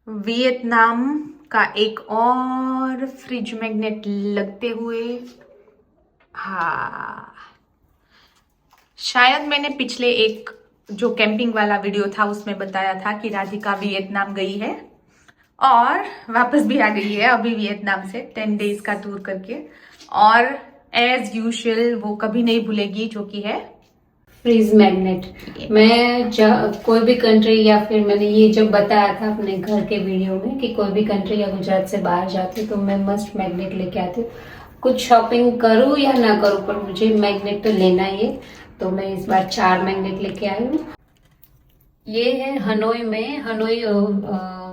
Vietnam का एक और फ्रिज मैग्नेट लगते हुए। हाँ, शायद मैंने पिछले एक जो कैंपिंग वाला वीडियो था उसमें बताया था कि राधिका वियतनाम गई है और वापस भी आ गई है अभी वियतनाम से 10 डेज का टूर करके। और एज यूजुअल वो कभी नहीं भूलेगी जो कि है फ्रीज मैग्नेट। मैं कोई भी कंट्री या फिर मैंने ये जब बताया था अपने घर के वीडियो में कि कोई भी कंट्री या गुजरात से बाहर जाती हूँ तो मैं मस्ट मैग्नेट लेके आती हूँ। कुछ शॉपिंग करूँ या ना करूँ पर मुझे मैग्नेट तो लेना ही है। तो मैं इस बार 4 मैग्नेट लेके आई हूँ। ये है हनोई में। हनोई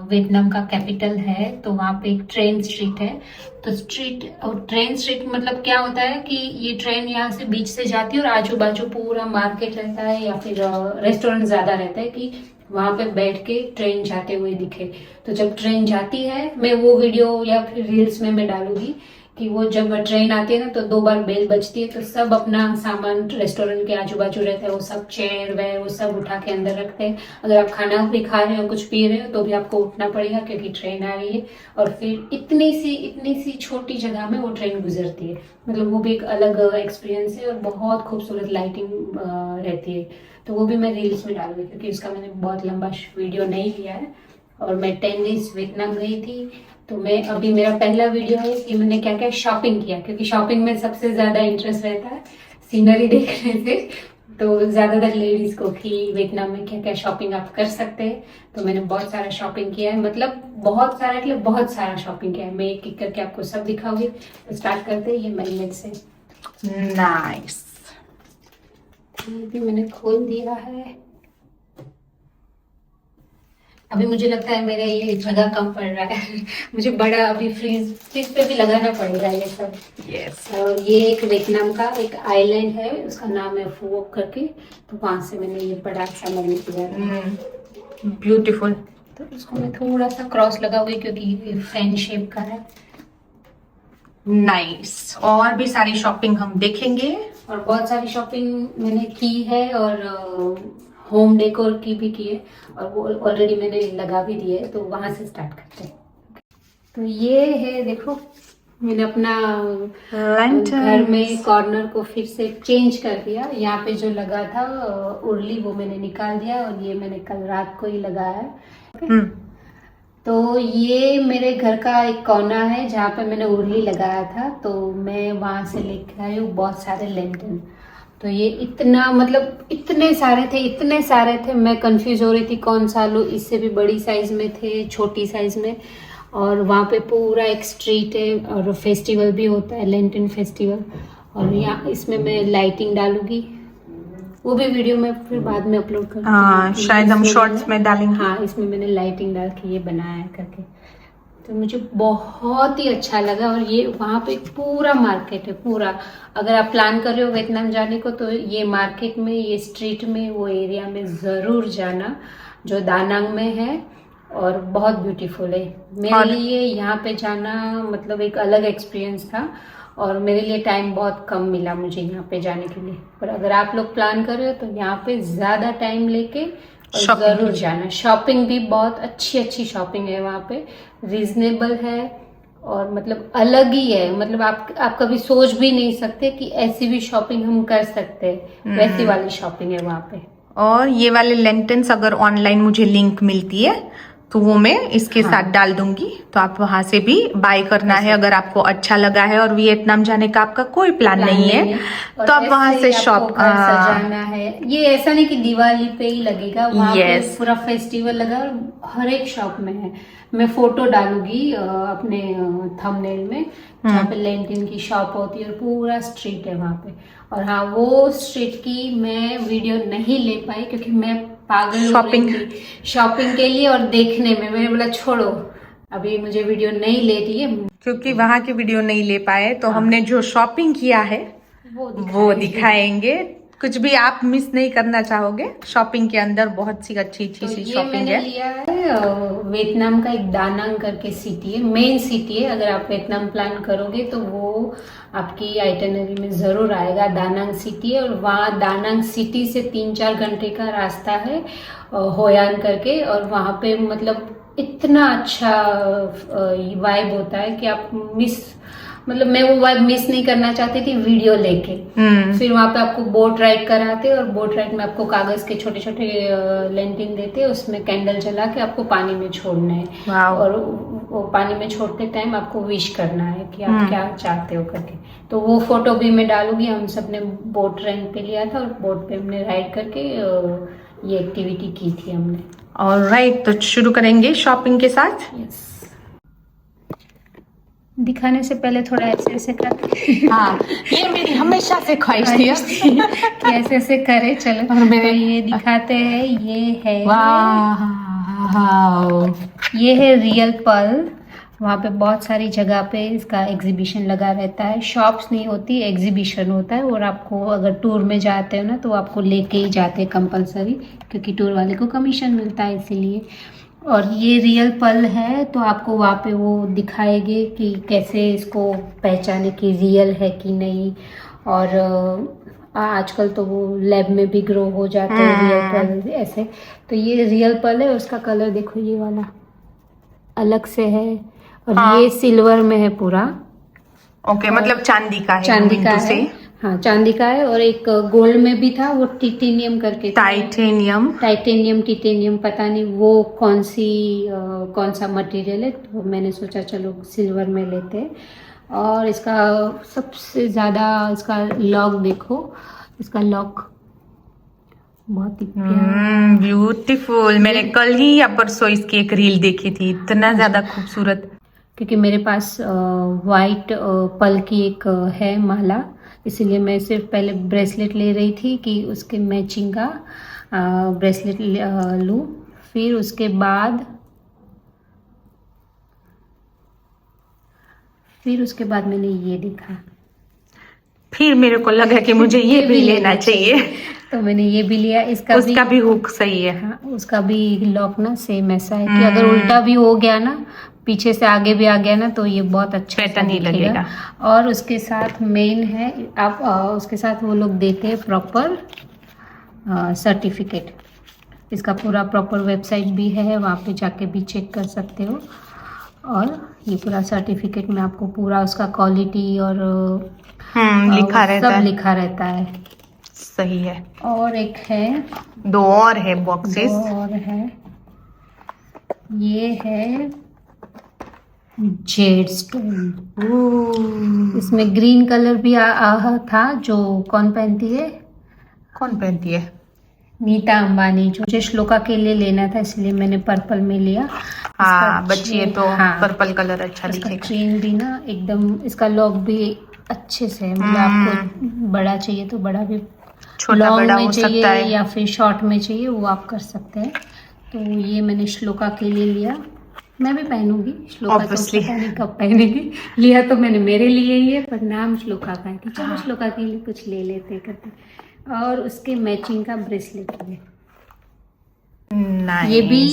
वियतनाम का कैपिटल है। तो वहाँ पे एक ट्रेन स्ट्रीट है। तो स्ट्रीट और ट्रेन स्ट्रीट मतलब क्या होता है कि ये ट्रेन यहाँ से बीच से जाती है और आजू बाजू पूरा मार्केट रहता है या फिर रेस्टोरेंट ज्यादा रहता है कि वहां पे बैठ के ट्रेन जाते हुए दिखे। तो जब ट्रेन जाती है, मैं वो वीडियो या फिर रील्स में मैं डालूंगी कि वो जब ट्रेन आती है ना तो 2 बार बेल बजती है तो सब अपना सामान रेस्टोरेंट के आजू बाजू रहता है, वो सब चेयर वेयर वो सब उठा के अंदर रखते हैं। अगर आप खाना भी खा रहे हो कुछ पी रहे हो तो भी आपको उठना पड़ेगा क्योंकि ट्रेन आ रही है। और फिर इतनी सी छोटी जगह में वो ट्रेन गुजरती है। मतलब वो भी एक अलग एक्सपीरियंस है और बहुत खूबसूरत लाइटिंग रहती है। तो वो भी मैं रील्स में डालूंगी क्योंकि उसका मैंने बहुत लंबा वीडियो नहीं लिया है। और मैं 10 डेज वियतनाम गई थी। तो मैं अभी मेरा पहला वीडियो है कि मैंने क्या क्या शॉपिंग किया, क्योंकि शॉपिंग में सबसे ज्यादा इंटरेस्ट रहता है सीनरी देखने से। तो ज्यादातर लेडीज को कि वियतनाम में क्या क्या शॉपिंग आप कर सकते हैं। तो मैंने बहुत सारा शॉपिंग किया है, मतलब बहुत सारा शॉपिंग किया है। मैं एक एक करके आपको सब दिखाऊंगी। तो स्टार्ट करते हैं ये मैग्नेट से। नाइस। ये भी मैंने खोल दिया है। अभी मुझे लगता है मेरे ये जगह कम पड़ रहा है मुझे बड़ा अभी फ्रीज पे भी लगाना पड़ेगा ये सब। यस। और ये एक वियतनाम का एक आइलैंड है, उसका नाम है फुओक करके। तो वहां से मैंने ये बड़ा सा मैग्नेट लिया। ब्यूटीफुल। तो इसको मैं थोड़ा सा क्रॉस लगाऊंगी क्योंकि ये फैन शेप का है। नाइस। और भी सारी शॉपिंग हम देखेंगे। और बहुत सारी शॉपिंग मैंने की है और होम डेकोर की भी की है और वो ऑलरेडी मैंने लगा भी दिए है। तो वहां से स्टार्ट करते हैं। तो ये है, देखो मैंने अपना घर में कॉर्नर को फिर से चेंज कर दिया। यहाँ पे जो लगा था उर्ली वो मैंने निकाल दिया और ये मैंने कल रात को ही लगाया है। तो ये मेरे घर का एक कोना है जहाँ पे मैंने उर्ली लगाया था। तो मैं वहां से लेके आई हूँ बहुत सारे लेंटन। तो ये इतना मतलब इतने सारे थे मैं कंफ्यूज हो रही थी कौन सा लूँ। इससे भी बड़ी साइज में थे, छोटी साइज में। और वहाँ पे पूरा एक स्ट्रीट है और फेस्टिवल भी होता है, लेंटन फेस्टिवल। और यहाँ इसमें मैं लाइटिंग डालूंगी, वो भी वीडियो में फिर बाद में अपलोड करूँगी। हाँ, शायद हम शॉर्ट्स में डालेंगे। हाँ, इसमें मैंने लाइटिंग डाल के ये बनाया है करके। तो मुझे बहुत ही अच्छा लगा। और ये वहाँ पे पूरा मार्केट है पूरा। अगर आप प्लान कर रहे हो वियतनाम जाने को तो ये मार्केट में, ये स्ट्रीट में, वो एरिया में जरूर जाना जो दानांग में है और बहुत ब्यूटीफुल है। मेरे लिए यहाँ पे जाना मतलब एक अलग एक्सपीरियंस था और मेरे लिए टाइम बहुत कम मिला मुझे यहाँ पे जाने के लिए। पर अगर आप लोग प्लान कर रहे हो तो यहाँ पे ज्यादा टाइम लेके और जरूर जाना। शॉपिंग भी बहुत अच्छी शॉपिंग है वहाँ पे, रीजनेबल है और मतलब अलग ही है। मतलब आप कभी सोच भी नहीं सकते कि ऐसी भी शॉपिंग हम कर सकते हैं, वैसी वाली शॉपिंग है वहाँ पे। और ये वाले लेंटेन्स अगर ऑनलाइन मुझे लिंक मिलती है तो वो मैं इसके साथ डाल दूंगी। तो आप वहां से भी बाय करना है अगर आपको अच्छा लगा है और वियतनाम जाने का आपका कोई प्लान नहीं है तो आप वहां से शॉप सजाना है। ये ऐसा नहीं कि दिवाली पे ही लगेगा, वहाँ पे पूरा फेस्टिवल लगा और हर एक शॉप में है। मैं फोटो डालूंगी अपने थंबनेल में जहाँ पे लेंटिन की शॉप होती है और पूरा स्ट्रीट है वहाँ पे। और हाँ, वो स्ट्रीट की मैं वीडियो नहीं ले पाई क्योंकि मैं पागल शॉपिंग के लिए और देखने में। मैंने बोला छोड़ो, अभी मुझे वीडियो नहीं ले रही है क्योंकि वहां की वीडियो नहीं ले पाए। तो हमने जो शॉपिंग किया है वो दिखाएंगे। कुछ भी आप मिस नहीं करना चाहोगे। शॉपिंग के अंदर बहुत सी अच्छी सी शॉपिंग है। लिया है वियतनाम का एक दानांग करके सिटी है, मेन सिटी है। अगर आप वियतनाम प्लान करोगे तो वो आपकी आइटनरी में जरूर आएगा। दानांग सिटी है और वहाँ दानांग सिटी से 3-4 घंटे का रास्ता है होयान करके। और वहाँ पे मतलब इतना अच्छा वाइब होता है कि आप मतलब मैं वो वाइब मिस नहीं करना चाहती थी वीडियो लेके। फिर वहां पे आपको बोट राइड कराते और बोट राइड में आपको कागज के छोटे छोटे लेंटिन देते, उसमें कैंडल जला के आपको पानी में छोड़ना है। वाओ। और वो पानी में छोड़ते टाइम आपको विश करना है कि आप क्या चाहते हो करके। तो वो फोटो भी मैं डालूंगी। हम सब ने बोट रेंट पे लिया था और बोट पे हमने राइड करके ये एक्टिविटी की थी हमने। ऑलराइट, तो शुरू करेंगे शॉपिंग के साथ। यस, दिखाने से पहले थोड़ा ऐसे ऐसे करते। हाँ, ये मेरी हमेशा से ख्वाहिश थी कि ऐसे ऐसे करे। चलो और मेरे तो ये दिखाते हैं। ये है वाह, ये है रियल पर्ल। वहाँ पे बहुत सारी जगह पे इसका एग्जीबिशन लगा रहता है। शॉप्स नहीं होती, एग्जीबिशन होता है। और आपको अगर टूर में जाते हो ना तो आपको लेके ही जाते हैं कंपलसरी, क्योंकि टूर वाले को कमीशन मिलता है इसीलिए। और ये रियल पर्ल है, तो आपको वहाँ पे वो दिखाएंगे कि कैसे इसको पहचाने कि रियल है कि नहीं। और आजकल तो वो लैब में भी ग्रो हो जाते हैं रियल पर्ल ऐसे। तो ये रियल पर्ल है। उसका कलर देखो, ये वाला अलग से है और ये सिल्वर में है पूरा। ओके, मतलब चांदी का है। चांदी का है, हाँ चांदी का है। और एक गोल्ड में भी था, वो टिटेनियम करके। टाइटेनियम पता नहीं वो कौन सा मटेरियल है। तो मैंने सोचा चलो सिल्वर में लेते हैं। और इसका सबसे ज्यादा इसका लॉक देखो, इसका लॉक बहुत ही प्यारा, ब्यूटीफुल। मैंने कल ही या परसों इसकी एक रील देखी थी, इतना ज्यादा खूबसूरत। क्योंकि मेरे पास वाइट पर्ल की एक है माला, इसीलिए मैं सिर्फ पहले ब्रेसलेट ले रही थी कि उसके मैचिंग का ब्रेसलेट लूँ। फिर उसके बाद मैंने ये देखा, फिर मेरे को लगा कि मुझे ये भी लेना चाहिए, तो मैंने ये भी लिया। उसका भी हुक सही है। हाँ, उसका भी लॉक ना सेम ऐसा है कि अगर उल्टा भी हो गया ना, पीछे से आगे भी आ गया ना, तो ये बहुत अच्छा पैटर्न नहीं लगेगा। और उसके साथ मेन है, आप उसके साथ वो लोग देते हैं प्रॉपर सर्टिफिकेट। इसका पूरा प्रॉपर वेबसाइट भी है, वहाँ पे जाके भी चेक कर सकते हो। और ये पूरा सर्टिफिकेट में आपको पूरा उसका क्वालिटी और सब लिखा रहता है। सही है। और एक है, दो और है बॉक्सेस। और है, ये है जेड स्टोन। इसमें ग्रीन कलर भी था, जो कौन पहनती है? नीता अंबानी। जो मुझे श्लोका के लिए लेना था, इसलिए मैंने पर्पल में लिया। हाँ, बच्ची है तो पर्पल कलर अच्छा दिखेगा। चेन भी ना एकदम, इसका लॉक भी अच्छे से है। मतलब आपको बड़ा चाहिए तो बड़ा भी, छोटा बड़ा हो सकता है, या फिर शॉर्ट में चाहिए वो आप कर सकते हैं। तो ये मैंने श्लोका के लिए लिया। मैं भी पहनूंगी, श्लोका तो पता नहीं कब पहनेगी। लिया तो मैंने मेरे लिए ही है, पर नाम श्लोका का है कि चलो श्लोका के लिए कुछ ले लेते करते। और उसके मैचिंग का ब्रेसलेट है। ये भी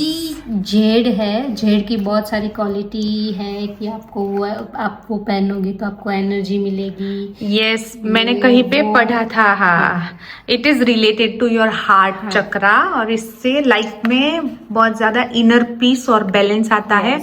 जेड है। जेड की बहुत सारी क्वालिटी है कि आपको पहनोगे तो आपको एनर्जी मिलेगी। यस, मैंने कहीं पे पढ़ा था। हाँ, it is related to your heart chakra, और इससे लाइफ में बहुत ज्यादा इनर पीस और बैलेंस आता है,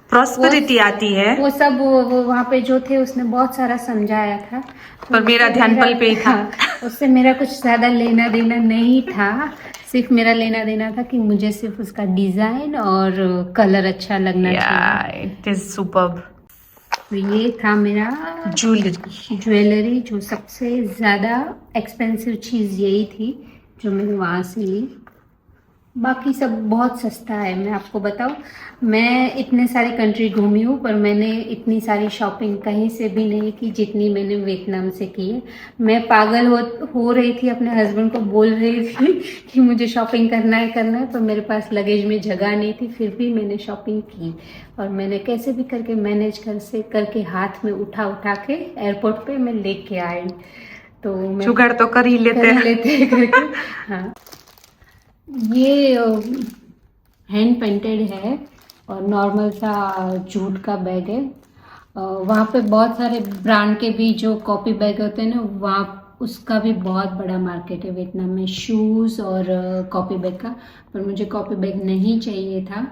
प्रॉस्पेरिटी आती है। वो सब वो वहाँ पे जो थे उसने बहुत सारा समझाया था, पर मेरा ध्यान पल पे ही था। उससे मेरा कुछ ज्यादा लेना देना नहीं था। सिर्फ मेरा लेना देना था कि मुझे सिर्फ उसका डिजाइन और कलर अच्छा लगना चाहिए। It is superb. तो ये था मेरा ज्वेलरी। जो सबसे ज्यादा एक्सपेंसिव चीज यही थी जो मैंने वहां से ली। बाकी सब बहुत सस्ता है। मैं आपको बताऊं, मैं इतने सारी कंट्री घूमी हूँ, पर मैंने इतनी सारी शॉपिंग कहीं से भी नहीं की जितनी मैंने वियतनाम से की है। मैं पागल हो रही थी, अपने हस्बैंड को बोल रही थी कि मुझे शॉपिंग करना है, पर मेरे पास लगेज में जगह नहीं थी। फिर भी मैंने शॉपिंग की और मैंने कैसे भी करके मैनेज करके हाथ में उठा के एयरपोर्ट पे मैं लेके आई। तो मैं जुगाड़ तो कर ही लेते करके। हाँ, ये हैंड पेंटेड है और नॉर्मल सा जूट का बैग है। वहाँ पे बहुत सारे ब्रांड के भी जो कॉपी बैग होते हैं ना, वहाँ उसका भी बहुत बड़ा मार्केट है वियतनाम में, शूज़ और कॉपी बैग का। पर मुझे कॉपी बैग नहीं चाहिए था,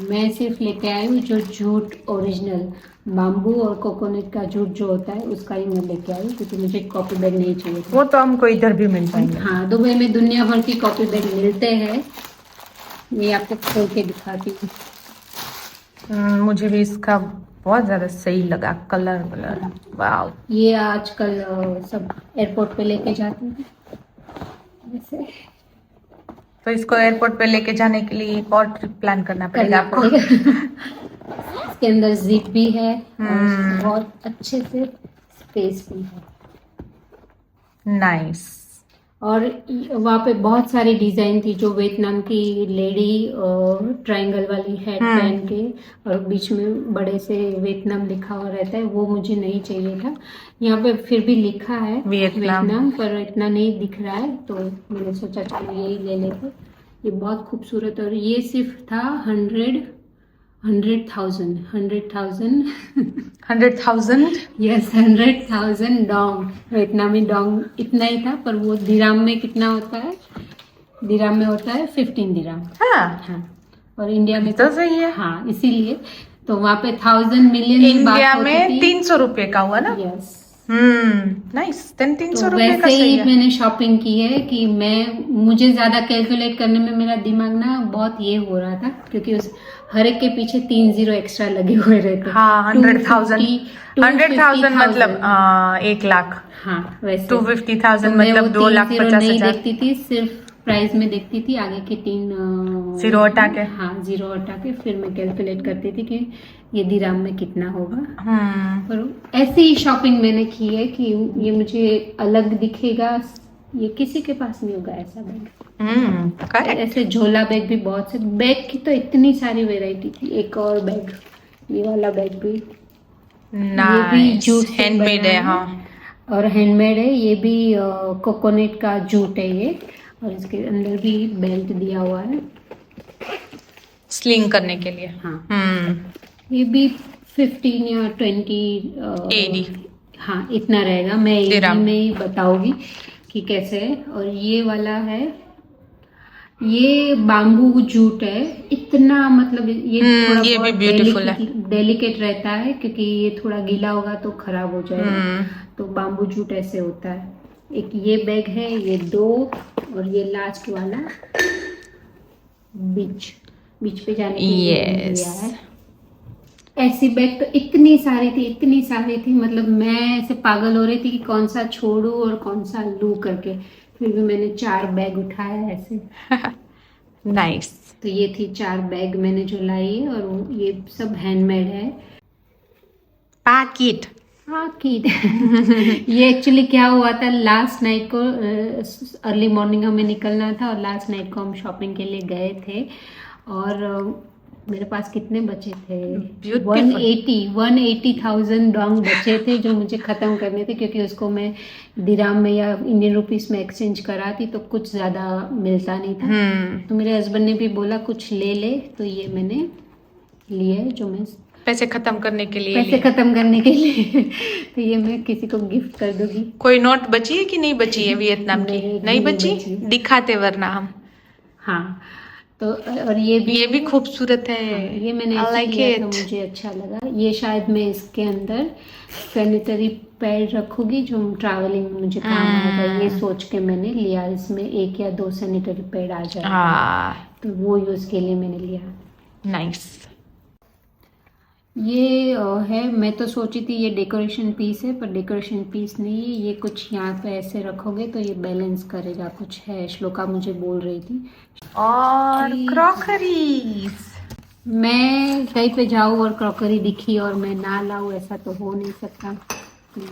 मैं सिर्फ लेके आई हूँ जो जूट ओरिजिनल बाम्बू और कोकोनट का जूट जो होता है उसका ही मैं लेके आई, क्योंकि मुझे कॉपी बैग नहीं चाहिए था। वो तो हमको इधर भी मिल जाएंगे। हाँ, दुबई में दुनिया भर की कॉपी बैग मिलते हैं। मैं आपको खोल के दिखाती हूँ। मुझे भी इसका बहुत ज्यादा सही लगा, कलर वलर, वाव। ये आजकल सब एयरपोर्ट पे लेके जाते हैं ऐसे। तो इसको एयरपोर्ट पे लेके जाने के लिए एक और ट्रिप प्लान करना पड़ेगा आपको। इसके अंदर जिप भी है और Hmm. बहुत अच्छे से स्पेस भी है। नाइस। और वहाँ पे बहुत सारी डिजाइन थी जो वियतनाम की लेडी ट्रायंगल वाली हैट पहन के और बीच में बड़े से वियतनाम लिखा हुआ रहता है, वो मुझे नहीं चाहिए था। यहाँ पे फिर भी लिखा है वियतनाम, पर इतना नहीं दिख रहा है, तो मैंने सोचा चलो यही ले लेते। ये बहुत खूबसूरत, और ये सिर्फ था 100,000 यस 100,000 डोंग, वियतनामी डोंग इतना ही था। पर वो दिराम में कितना होता है? दिराम में होता है 15 दिराम। हाँ, और इंडिया में तो सही है। हाँ, इसीलिए तो वहाँ पे 1000 मिलियन इंडिया में 300 रुपए का हुआ ना। यस। नाइस। 300 तो रुपए का वैसे सही ही है। मैंने शॉपिंग की है कि मुझे ज्यादा कैलकुलेट करने में मेरा दिमाग ना बहुत ये हो रहा था, क्योंकि उस हर एक के पीछे 3 जीरो एक्स्ट्रा लगे हुए रहते। हाँ, 100,000 मतलब 1 लाख। हाँ, वैसे 250,000 मतलब 2,50,000 नहीं देखती थी, सिर्फ प्राइस में देखती थी, आगे के 3 जीरो हटा के। हाँ, जीरो हटा के फिर मैं कैलकुलेट करती थी कि ये दिराम में कितना होगा। पर ऐसी ही शॉपिंग मैंने की है कि ये मुझे अलग दिखेगा, ये किसी के पास नहीं होगा ऐसा बैग। करेक्ट। ऐसे झोला बैग भी बहुत से, बैग की तो इतनी सारी वेराइटी थी। एक और बैग, ये वाला बैग भी, ये भी जूट से हैंडमेड बना है। हाँ, और हैंडमेड है। ये भी कोकोनट का जूट है ये, और इसके अंदर भी बेल्ट दिया हुआ है स्लिंग करने के लिए। हाँ। ये भी 15 या 20 एडी। हाँ, इतना रहेगा। मैं एडी दिराम में ही बताऊंगी कि कैसे है। और ये वाला है, ये बाम्बू जूट है, इतना मतलब ये थोड़ा ये भी बहुत beautiful है। डेलिकेट रहता है, क्योंकि ये थोड़ा गीला होगा तो खराब हो जाएगा। तो बाम्बू जूट ऐसे होता है। एक ये बैग है, ये 2, और ये लास्ट वाला बीच पे जाने के लिए मैंने लिया है। ऐसी बैग तो इतनी सारी थी, मतलब मैं ऐसे पागल हो रही थी कि कौन सा छोड़ू और कौन सा लूं करके। फिर भी मैंने 4 बैग उठाया ऐसे। नाइस। तो ये थी 4 बैग मैंने जो लाई है, और ये सब हैंडमेड है। पैकेट। ये एक्चुअली क्या हुआ था, लास्ट नाइट को अर्ली मॉर्निंग हमें निकलना था, और लास्ट नाइट को हम शॉपिंग के लिए गए थे। और मेरे पास कितने बचे थे? 180,000 डोंग बचे थे जो मुझे ख़त्म करने थे, क्योंकि उसको मैं दिराम में या इंडियन रुपीस में एक्सचेंज कराती तो कुछ ज़्यादा मिलता नहीं था। तो मेरे हस्बैंड ने भी बोला कुछ ले, तो ये मैंने लिए जो मैं पैसे खत्म करने के लिए तो ये मैं किसी को गिफ्ट कर दूंगी। कोई नोट बची है कि नहीं बची है वियतनाम की? नहीं बची। दिखाते वरना हम। हाँ, तो और ये भी खूबसूरत है। हाँ, ये मैंने ऐसे लिया तो मुझे अच्छा लगा। ये शायद मैं इसके अंदर सैनिटरी पैड रखूंगी जो ट्रैवलिंग में मुझे काम आएगा, ये सोच के मैंने लिया। इसमें 1 या 2 सैनिटरी पैड आ जाएगा, तो वो यूज के लिए मैंने लिया। नाइस। ये है, मैं तो सोची थी ये डेकोरेशन पीस है, पर डेकोरेशन पीस नहीं है। ये कुछ यहाँ पे ऐसे रखोगे तो ये बैलेंस करेगा, कुछ है, श्लोका मुझे बोल रही थी। और क्रॉकरीज, मैं कहीं पे जाऊँ और क्रॉकरी दिखी और मैं ना लाऊं, ऐसा तो हो नहीं सकता।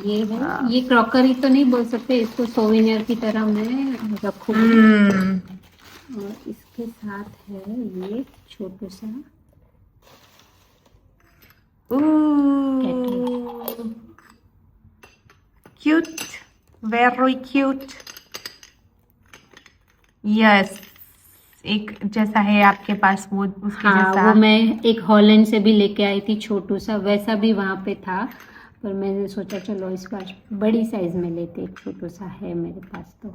ये है, ये क्रॉकरी तो नहीं बोल सकते इसको, सोवेनियर की तरह मैं रखूंगी। और इसके साथ है ये छोटू सा क्यूट, वेरी क्यूट। यस, एक जैसा है आपके पास वो उसके हाँ, जैसा। वो मैं एक हॉलैंड से भी लेके आई थी, छोटू सा वैसा भी वहाँ पे था, पर मैंने सोचा चलो इस बार बड़ी साइज में लेते, एक छोटा सा है मेरे पास। तो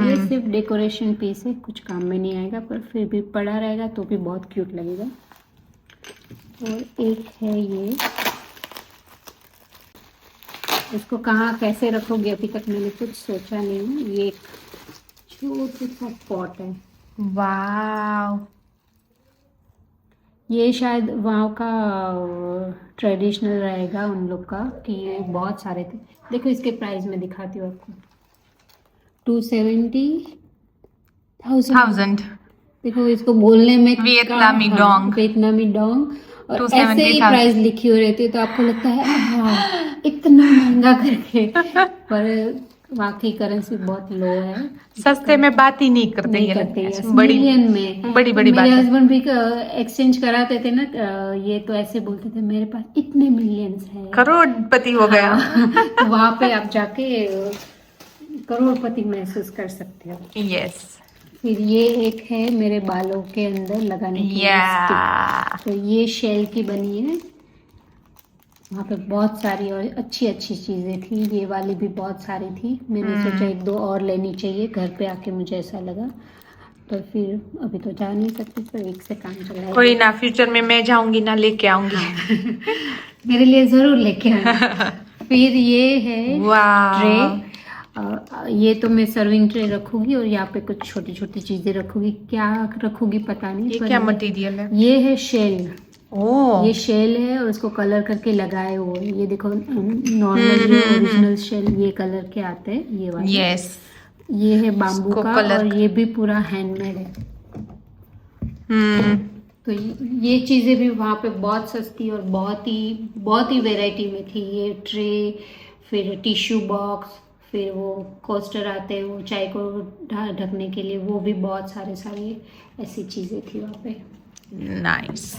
ये सिर्फ डेकोरेशन पीस है, कुछ काम में नहीं आएगा, पर फिर भी पड़ा रहेगा तो भी बहुत क्यूट लगेगा। और एक है ये, इसको कहाँ कैसे रखोगे अभी तक मैंने कुछ सोचा नहीं है। ये एक छोटा सा पॉट है। वाव, ये शायद वहाँ का ट्रेडिशनल रहेगा उन लोग का, कि ये बहुत सारे थे। देखो इसके प्राइस में दिखाती हूँ आपको, 270,000। देखो इसको बोलने में वियतनामी डोंग। वियतनामी डोंग, और 270,000 ऐसे ही प्राइस लिखी हो रहती है तो आपको लगता है हाँ इतना महंगा करके, पर वाकई करेंसी बहुत लो है। सस्ते में बात ही नहीं करते, नहीं ये करते, लगता है। यस, बड़ी मिलियन में बड़ी बात मेरे है। हस्बैंड भी एक्सचेंज कराते थे ना, ये तो ऐसे बोलते थे मेरे पास इतने मिलियंस है, करोड़पति हो गया। तो वहां पे आप जाके करोड़पति महसूस कर सकते हो। यस, फिर ये एक है मेरे बालों के अंदर लगाने के लिए stick। तो ये शेल की बनी है। वहाँ पे बहुत सारी और अच्छी अच्छी चीज़ें थी, ये वाली भी बहुत सारी थी। मैंने सोचा एक दो और लेनी चाहिए, घर पे आके मुझे ऐसा लगा। तो फिर अभी तो जा नहीं सकती, तो एक से काम चलाएगा। कोई ना, फ्यूचर में मैं जाऊंगी ना, लेके आऊंगी। मेरे लिए ज़रूर लेके आना। फिर ये है ट्रे। ये तो मैं सर्विंग ट्रे रखूंगी, और यहाँ पे कुछ छोटी छोटी चीज़ें रखूंगी। क्या रखूंगी पता नहीं। ये क्या मटेरियल है? ये है शेल। ओह, ये शेल है और उसको कलर करके लगाए हुए। ये देखो नॉर्मल ये ओरिजिनल शेल ये कलर के आते हैं, ये वाले। यस, ये है बाम्बू इसको का, कलर और ये भी पूरा हैंडमेड है। तो ये चीज़ें भी वहाँ पे बहुत सस्ती और बहुत ही वैरायटी में थी। ये ट्रे, फिर टिश्यू बॉक्स, फिर वो कोस्टर आते हैं वो चाय को ढकने के लिए, वो भी बहुत सारे ऐसी चीज़ें थी वहाँ पे। नाइस।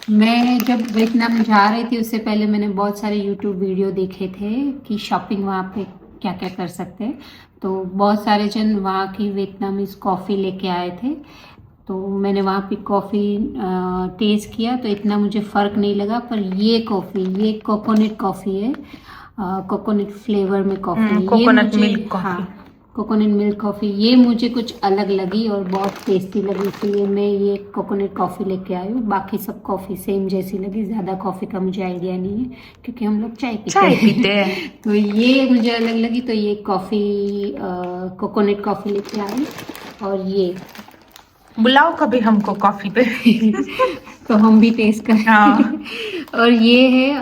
मैं जब वियतनाम जा रही थी उससे पहले मैंने बहुत सारे यूट्यूब वीडियो देखे थे कि शॉपिंग वहाँ पे क्या क्या कर सकते हैं। तो बहुत सारे जन वहाँ की वियतनामीज कॉफ़ी लेके आए थे, तो मैंने वहाँ पे कॉफ़ी टेस्ट किया तो इतना मुझे फ़र्क नहीं लगा। पर ये कॉफ़ी, ये कोकोनट कॉफ़ी है, कोकोनट फ्लेवर में कॉफ़ी, कोकोनट मिल्क कॉफ़ी। हाँ, कोकोनट मिल्क कॉफ़ी, ये मुझे कुछ अलग लगी और बहुत टेस्टी लगी, इसलिए मैं ये कोकोनट कॉफ़ी लेके आई हूँ। बाकी सब कॉफ़ी सेम जैसी लगी, ज़्यादा कॉफ़ी का मुझे आइडिया नहीं है क्योंकि हम लोग चाय पीते हैं। तो ये मुझे अलग लगी, तो ये कॉफ़ी कोकोनट कॉफ़ी लेके आई। और ये बुलाओ कभी हमको कॉफी पे। तो हम भी टेस्ट करें। हाँ। और ये है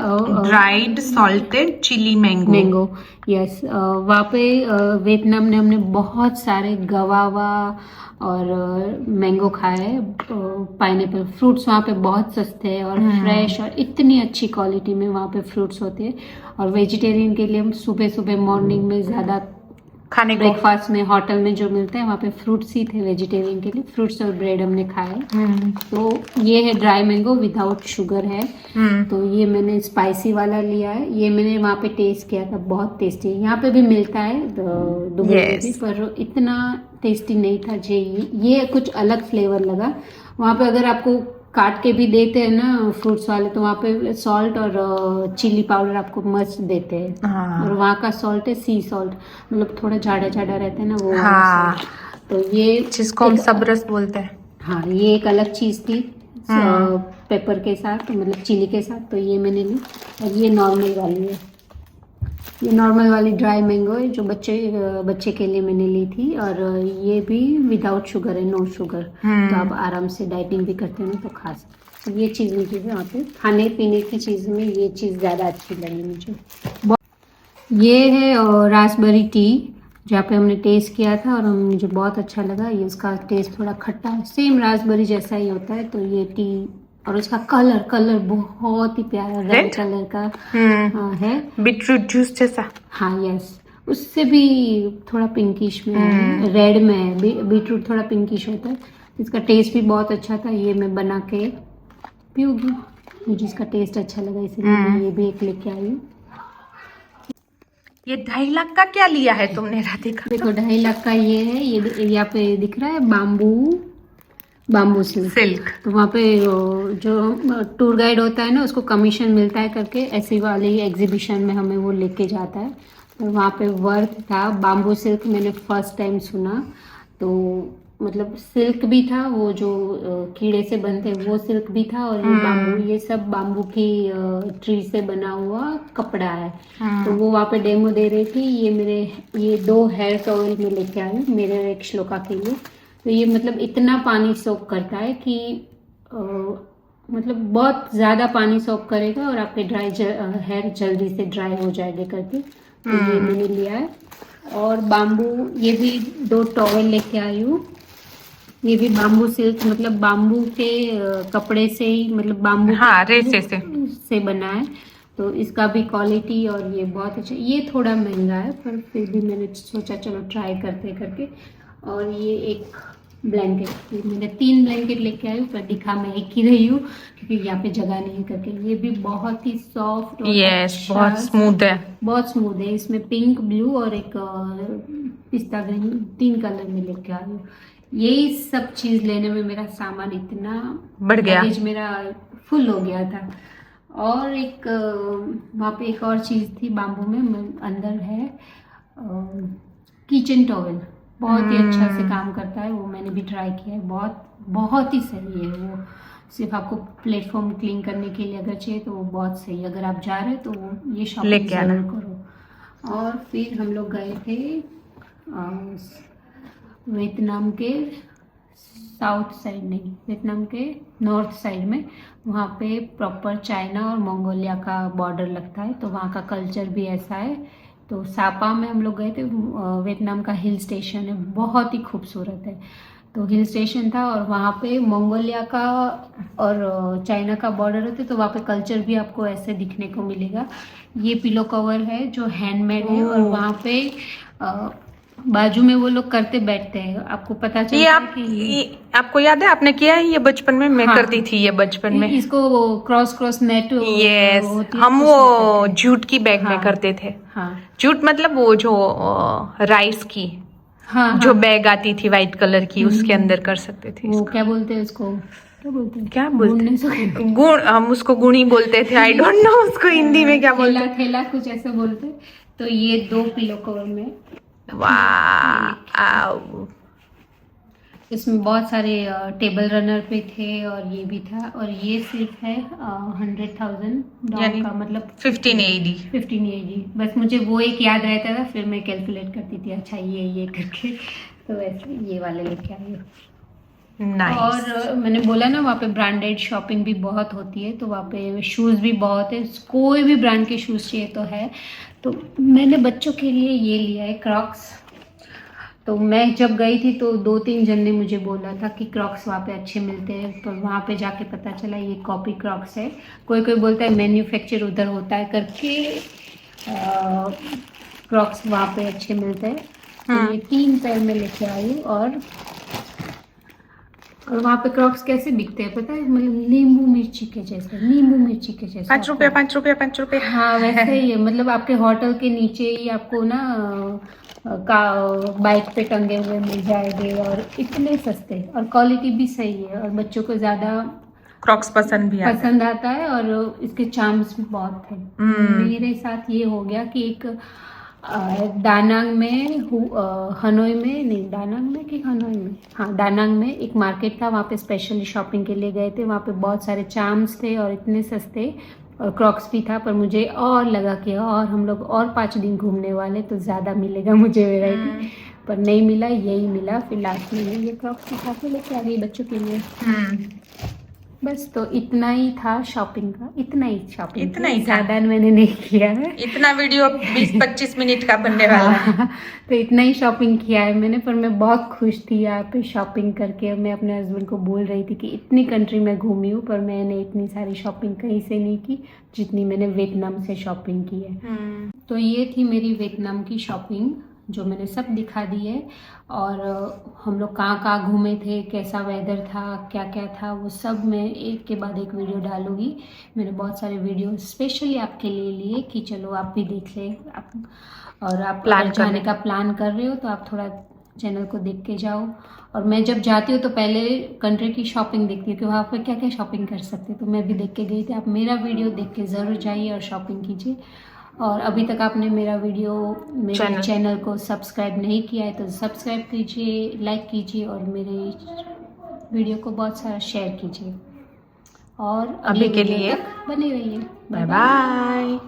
dried salted chilli mango. Yes, वहाँ पे वियतनाम ने हमने बहुत सारे गवावा और मैंगो खाए। पाइनएप्पल फ्रूट्स वहाँ पे बहुत सस्ते हैं और फ्रेश, और इतनी अच्छी क्वालिटी में वहाँ पे फ्रूट्स होते हैं। और वेजिटेरियन के लिए हम सुबह सुबह मॉर्निंग में ज़्यादा खाने को ब्रेकफास्ट में होटल में जो मिलता है वहाँ पे फ्रूट्स ही थे वेजिटेरियन के लिए, फ्रूट्स और ब्रेड हमने खाए। तो ये है ड्राई मैंगो विदाउट शुगर है। तो ये मैंने स्पाइसी वाला लिया है, ये मैंने वहाँ पे टेस्ट किया था, बहुत टेस्टी। यहाँ पे भी मिलता है दुबई में भी, पर इतना टेस्टी नहीं था। ये कुछ अलग फ्लेवर लगा। वहाँ पे अगर आपको काट के भी देते हैं ना फ्रूट्स वाले, तो वहाँ पे सॉल्ट और चिली पाउडर आपको मस्त देते हैं। हाँ। और वहाँ का सॉल्ट है सी सॉल्ट, मतलब थोड़ा जाड़ा जाड़ा रहता है ना वो। हाँ। तो ये जिसको हम सबरस बोलते हैं। हाँ, ये एक अलग चीज़ थी पेपर के साथ, मतलब चिली के साथ, तो ये मैंने ली। और ये नॉर्मल वाली है, ये नॉर्मल वाली ड्राई मैंगो है जो बच्चे के लिए मैंने ली थी। और ये भी विदाउट शुगर है, नो शुगर। तो आप आराम से डाइटिंग भी करते हो ना तो खा सकते। तो ये चीज़ मुझे वहाँ पे खाने पीने की चीज़ में ये चीज़ ज़्यादा अच्छी लगी मुझे। ये है रास्पबेरी टी, जहाँ पे हमने टेस्ट किया था और मुझे बहुत अच्छा लगा। ये उसका टेस्ट थोड़ा खट्टा है, सेम रास्पबेरी जैसा ही होता है। तो ये टी, और उसका कलर बहुत ही प्यारा रेड कलर का है, बीटरूट जूस जैसा। हाँ यस, उससे भी थोड़ा पिंकिश में है, रेड में है। बीटरूट थोड़ा पिंकिश होता है। इसका टेस्ट भी बहुत अच्छा था, ये मैं बना के पीऊँगी, मुझे इसका टेस्ट अच्छा लगा इसलिए मैं ये भी एक लेके आई हूँ। ये 2.5 लाख का क्या लिया है तुमने राधिका? देखो 2.5 लाख का ये है, ये यहाँ पे दिख रहा है बाम्बू बाम्बू सिल्क। सिल्क। तो वहाँ पे जो टूर गाइड होता है ना, उसको कमीशन मिलता है करके, ऐसी वाली एग्जीबिशन में हमें वो लेके जाता है। तो वहाँ पे वर्क था बाम्बू सिल्क, मैंने फर्स्ट टाइम सुना। तो मतलब सिल्क भी था, वो जो कीड़े से बनते हैं वो सिल्क भी था, और ये बाम्बू, ये सब बाम्बू की ट्री से बना हुआ कपड़ा है। तो वो वहाँ पे डेमो दे रही थी। ये 2 हेयर टॉवल में लेके आई हूँ मेरे और एक श्लोका के लिए। तो ये मतलब इतना पानी सोक करता है कि मतलब बहुत ज़्यादा पानी सोक करेगा और आपके हेयर जल्दी से ड्राई हो जाएगा करके। तो ये मैंने लिया है। और बाम्बू, ये भी 2 टॉवल लेके आई हूँ। ये भी बाम्बू सिल्क, मतलब बाम्बू के कपड़े से ही, मतलब बाम्बू हाँ, के रेशे से बना है। तो इसका भी क्वालिटी और ये बहुत अच्छा। ये थोड़ा महंगा है पर फिर भी मैंने सोचा चलो ट्राई करते करके। और ये एक ब्लैंकेट, मैंने 3 ब्लैंकेट लेके आई हूँ, पर दिखा मैं एक ही रही हूँ क्योंकि यहाँ पे जगह नहीं है करके। ये भी बहुत ही सॉफ्ट और यस, अच्छा, बहुत स्मूथ है। बहुत स्मूथ है। इसमें पिंक, ब्लू और एक पिस्ता ग्रीन, 3 कलर में लेके आई हूँ। यही सब चीज लेने में मेरा सामान इतना बढ़ गया। लगेज मेरा फुल हो गया था। और एक वहाँ पे एक और चीज थी बाम्बू में, अंदर है किचन टॉवल, बहुत ही अच्छा से काम करता है। वो मैंने भी ट्राई किया है, बहुत बहुत ही सही है वो। सिर्फ आपको प्लेटफॉर्म क्लीन करने के लिए अगर चाहिए तो वो बहुत सही है। अगर आप जा रहे तो वो ये शॉपिंग लेके आना। जरूर करो। और फिर हम लोग गए थे वियतनाम के साउथ साइड, नहीं, वियतनाम के नॉर्थ साइड में। वहाँ पे प्रॉपर चाइना और मंगोलिया का बॉर्डर लगता है, तो वहाँ का कल्चर भी ऐसा है। तो सापा में हम लोग गए थे। वियतनाम का हिल स्टेशन है, बहुत ही खूबसूरत है। तो हिल स्टेशन था और वहाँ पे मंगोलिया का और चाइना का बॉर्डर होते, तो वहाँ पे कल्चर भी आपको ऐसे दिखने को मिलेगा। ये पिलो कवर है जो हैंडमेड है, और वहाँ पे बाजू में वो लोग करते बैठते हैं, आपको पता ये चलता है आप कि आपको याद है, आपने किया है ये बचपन में? मैं हाँ, करती थी ये बचपन में। इसको वो क्रॉस नेट यस, होती है, हम उसमें वो करते हैं। जूट की बैग में हाँ करते थे। हाँ जूट मतलब वो जो राइस की हाँ जो हाँ। बैग आती थी वाइट कलर की, उसके अंदर कर सकते थे वो इसको। क्या बोलते हैं उसको, क्या बोलते हैं, क्या गुण नहीं बोलते? सकते। गुण, हम उसको गुणी बोलते थे। आई डोंट नो उसको हिंदी में क्या बोलते। थैला कुछ ऐसे बोलते। तो ये 2 पिलो कवर में वाह। इसमें बहुत सारे टेबल रनर पे थे, और ये भी था। और ये सिर्फ है 100,000 यानी का, मतलब 15 AD। 15 AD। बस मुझे वो एक याद रहता था, फिर मैं कैलकुलेट करती थी, अच्छा ये करके। तो वैसे ये वाले लेके आई हूँ। नाइस। और मैंने बोला ना वहाँ पे ब्रांडेड शॉपिंग भी बहुत होती है, तो वहाँ पे शूज़ भी बहुत है, कोई भी ब्रांड के शूज़ चाहिए तो है। तो मैंने बच्चों के लिए ये लिया है क्रॉक्स। तो मैं जब गई थी तो 2-3 जन ने मुझे बोला था कि क्रॉक्स वहाँ पे अच्छे मिलते हैं, पर वहाँ पे जाके पता चला ये कॉपी क्रॉक्स है। कोई कोई बोलता है मैन्युफैक्चर उधर होता है करके, क्रॉक्स वहाँ पे अच्छे मिलते हैं। तो ये 3 पैर में लेके आई हूँ। और वहाँ पे क्रॉक्स कैसे बिकते हैं पता है, मतलब नींबू मिर्ची के जैसे, नींबू मिर्ची के जैसे। 5 रुपया 5 रुपया 5 रुपया। हाँ वैसे ही है, मतलब आपके होटल के नीचे ही आपको ना का बाइक पे टंगे हुए मिल जाएंगे, और इतने सस्ते, और क्वालिटी भी सही है, और बच्चों को ज़्यादा क्रॉक्स पसंद भी आता है। पसंद आता है, और इसके चार्म्स भी बहुत थे। मेरे साथ ये हो गया कि एक दानांग में हनोई में, नहीं दानांग में कि हनोई में, हाँ दानांग में एक मार्केट था, वहाँ पे स्पेशली शॉपिंग के लिए गए थे। वहाँ पे बहुत सारे चार्म्स थे और इतने सस्ते, और क्रॉक्स भी था। पर मुझे और लगा कि और हम लोग और 5 दिन घूमने वाले तो ज़्यादा मिलेगा मुझे वैरायटी, पर नहीं मिला, यही मिला। फिर लास्ट में ये क्रॉक्स उठा के लेके आ गई बच्चों के लिए। बस तो इतना ही था शॉपिंग का, इतना ही शॉपिंग, इतना ही था। ज़्यादा मैंने नहीं किया है। इतना वीडियो 20-25 मिनट का बनने वाला है। हाँ, तो इतना ही शॉपिंग किया है मैंने। पर मैं बहुत खुश थी यहाँ पे शॉपिंग करके। मैं अपने हस्बैंड को बोल रही थी कि इतनी कंट्री में घूमी हूँ, पर मैंने इतनी सारी शॉपिंग कहीं से नहीं की जितनी मैंने वियतनाम से शॉपिंग की है। तो ये थी मेरी वियतनाम की शॉपिंग, जो मैंने सब दिखा दी है। और हम लोग कहाँ कहाँ घूमे थे, कैसा वेदर था, क्या क्या था, वो सब मैं एक के बाद एक वीडियो डालूंगी। मैंने बहुत सारे वीडियो स्पेशली आपके लिए लिए कि चलो आप भी देख ले। और आप प्लान अगर जाने का प्लान कर रहे हो तो आप थोड़ा चैनल को देख के जाओ। और मैं जब जाती हूँ तो पहले कंट्री की शॉपिंग देखती हूँ कि वहाँ पर क्या क्या शॉपिंग कर सकते, तो मैं भी देख के गई थी। आप मेरा वीडियो देख के ज़रूर जाइए और शॉपिंग कीजिए। और अभी तक आपने मेरे चैनल को सब्सक्राइब नहीं किया है तो सब्सक्राइब कीजिए, लाइक कीजिए और मेरे वीडियो को बहुत सारा शेयर कीजिए। और अभी के वीडियो लिए तक बने रहिए। Bye bye.